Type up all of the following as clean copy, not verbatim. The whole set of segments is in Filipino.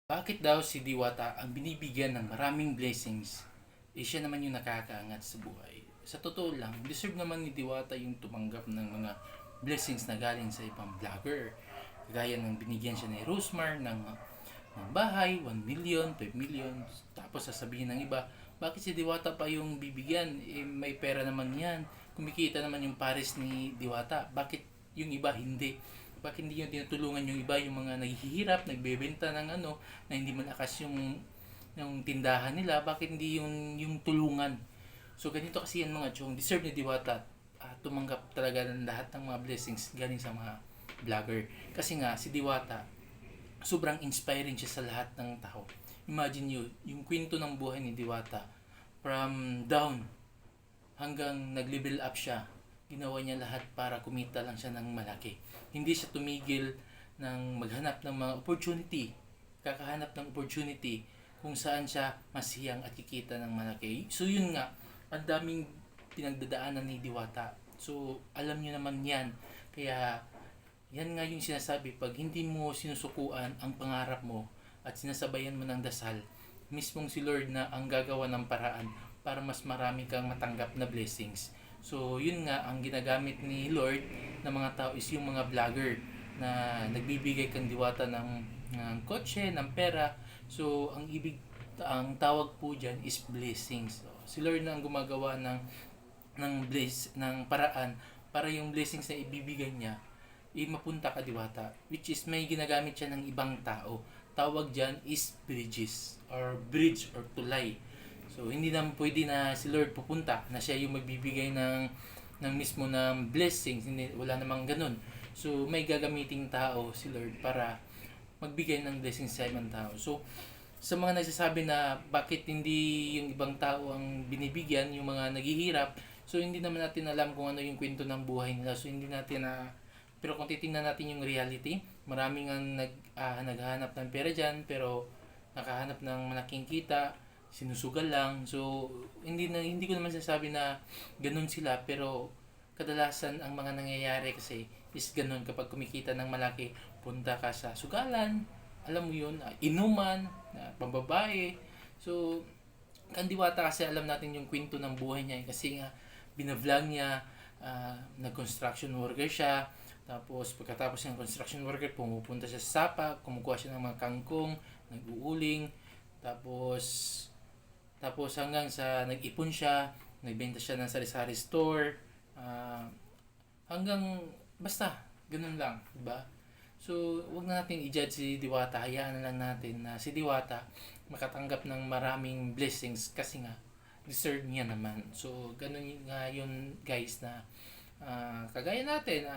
Bakit daw si Diwata ang binibigyan ng maraming blessings? Siya naman yung nakakaangat sa buhay. Sa totoo lang, deserve naman ni Diwata yung tumanggap ng mga blessings na galing sa ibang vlogger. Kagaya ng binigyan siya ni Rosemar ng bahay, 1 million, 5 million. Tapos sasabihin ng iba, bakit si Diwata pa yung bibigyan? May pera naman yan. Kumikita naman yung pares ni Diwata. Bakit yung iba hindi? Bakit hindi yung tinutulungan yung iba, yung mga naghihirap, nagbebenta ng na hindi malakas yung tindahan nila, bakit hindi yung tulungan? So ganito kasi yan mga chong, deserve ni Diwata tumanggap talaga ng lahat ng mga blessings galing sa mga vlogger. Kasi nga si Diwata, sobrang inspiring siya sa lahat ng tao. Imagine nyo, yung kwento ng buhay ni Diwata, from down hanggang nag-level up siya, ginawa niya lahat para kumita lang siya ng malaki. Hindi siya tumigil ng maghanap ng mga opportunity, kakahanap ng opportunity kung saan siya masiyang at kikita ng malaki. So yun nga, ang daming pinagdadaanan ni Diwata. So alam niyo naman yan. Kaya yan nga yung sinasabi, pag hindi mo sinusukuan ang pangarap mo at sinasabayan mo ng dasal, mismong si Lord na ang gagawa ng paraan para mas marami kang matanggap na blessings. So yun nga, ang ginagamit ni Lord ng mga tao is yung mga vlogger na nagbibigay kang diwata ng kotse, ng pera. So ang tawag po diyan is blessings. So, si Lord na ang gumagawa ng paraan para yung blessings na ibibigay niya mapunta ka diwata, which is may ginagamit siya ng ibang tao. Tawag dyan is bridge or tulay. So hindi naman pwede na si Lord pupunta na siya yung magbibigay ng mismo ng blessings. Hindi, wala namang ganun. So may gagamiting tao si Lord para magbigay ng blessings sa ibang tao. So sa mga nagsasabi na bakit hindi yung ibang tao ang binibigyan, yung mga naghihirap, so hindi naman natin alam kung ano yung kwento ng buhay nila. So hindi natin pero kung titingnan natin yung reality, maraming ang naghahanap ng pera dyan, pero nakahanap ng malaking kita, sinusugal lang. So hindi ko naman sasabi na ganun sila, pero kadalasan ang mga nangyayari kasi is ganun. Kapag kumikita ng malaki, punta ka sa sugalan, alam mo yun, inuman, pambabae. So Kandiwata kasi alam natin yung kwento ng buhay niya kasi nga binavlog niya, nag-construction worker siya. Tapos pagkatapos ng construction worker, pumupunta siya sa sapa, kumukuha siya ng mga kangkong, nag-uuling. Tapos hanggang sa nag-ipon siya, nagbenta siya ng sari-sari store. Hanggang basta ganun lang, 'di ba? So, wag na natin i-judge si Diwata. Hayaan na lang natin na si Diwata makatanggap ng maraming blessings kasi nga deserve niya naman. So, ganun nga yun guys na kagaya natin,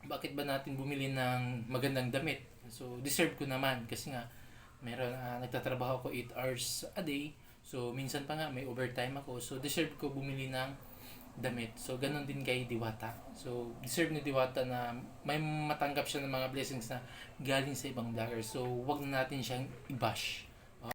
bakit ba natin bumili ng magandang damit? So, deserve ko naman kasi nga nagtatrabaho ako 8 hours a day. So, minsan pa nga may overtime ako. So, deserve ko bumili ng damit. So, ganun din kay Diwata. So, deserve ni Diwata na may matanggap siya ng mga blessings na galing sa ibang vlogger. So, wag na natin siyang i-bash.